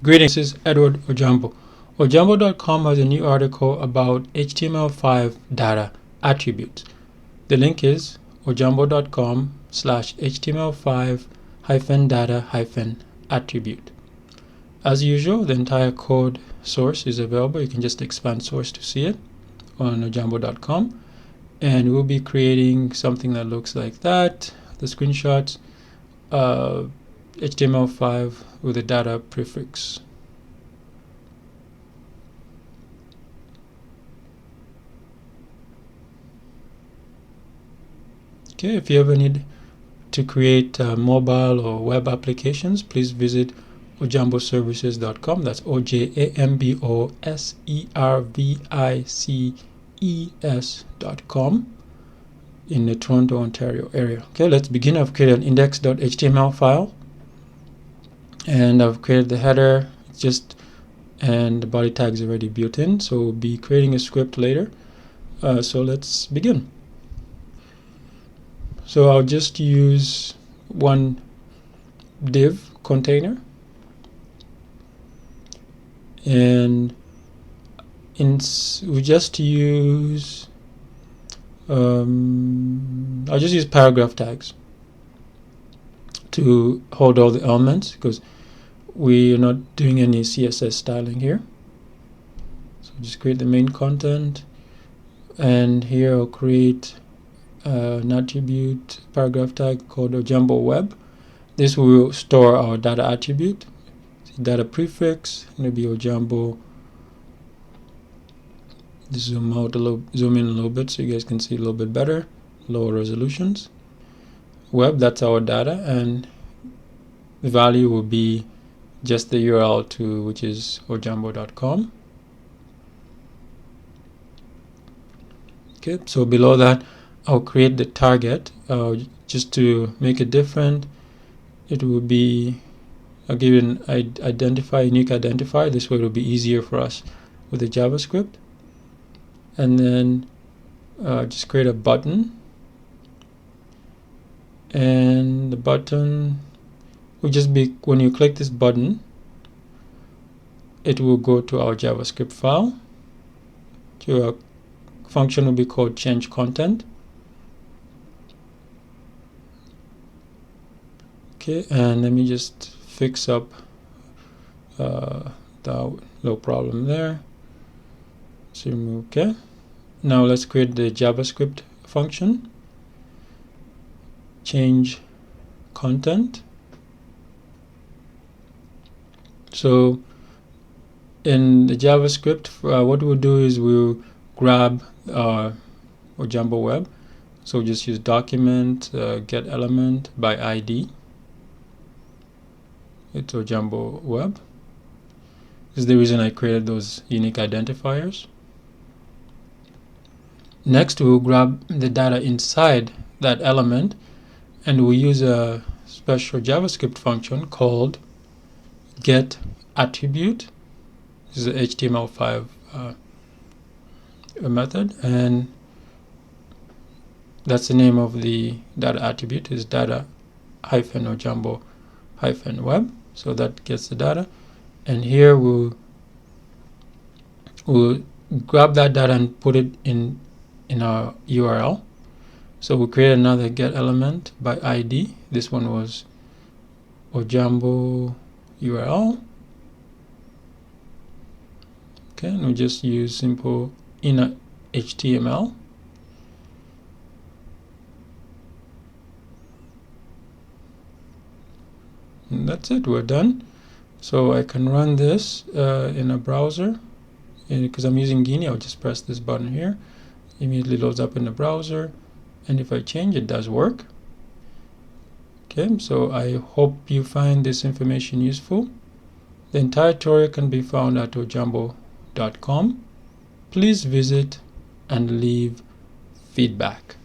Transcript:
Greetings, this is Edward Ojambo. Ojambo.com has a new article about HTML5 data attributes. The link is ojambo.com/html5-data-attribute. As usual, the entire code source is available. You can just expand source to see it on ojambo.com. And we'll be creating something that looks like that. The screenshots, HTML5 with a data prefix. Okay, if you ever need to create mobile or web applications, please visit ojamboservices.com. That's ojamboservices.com in the Toronto, Ontario area. Okay, let's begin. I've created an index.html file, and I've created the header and the body tag is already built in, so we'll be creating a script later. So let's begin. So I'll just use one div container, and we just use I'll just use paragraph tags to hold all the elements because we're not doing any CSS styling here. So just create the main content, and here I'll create an attribute paragraph tag called Ojambo web. This will store our data attribute, data prefix, maybe Ojambo. Zoom in a little bit so you guys can see a little bit better, lower resolutions. Web, that's our data, and the value will be just the URL to which is ojambo.com. Okay, so below that I'll create the target just to make it different. It will be, I'll give it an unique identifier. This way it will be easier for us with the JavaScript. And then just create a button, and the button will just be, when you click this button, it will go to our JavaScript file. To a function will be called change content. Okay, and let me just fix up the little problem there. So okay, now let's create the JavaScript function, change content. So in the JavaScript, what we'll do is we'll grab Ojambo web. So just use document get element by ID. It's Ojambo web. This is the reason I created those unique identifiers. Next, we'll grab the data inside that element, and we'll use a special JavaScript function called get attribute. This is an HTML5 method, and that's the name of the data attribute, is data-ojambo-web. So that gets the data, and here we'll grab that data and put it in our URL. So we'll create another get element by ID. This one was Ojambo URL. Okay, and we'll just use simple inner HTML. And that's it, we're done. So I can run this in a browser, and because I'm using Guinea, I'll just press this button here. Immediately loads up in the browser, and if I change, it does work. Okay, so I hope you find this information useful. The entire tutorial can be found at ojambo.com. Please visit and leave feedback.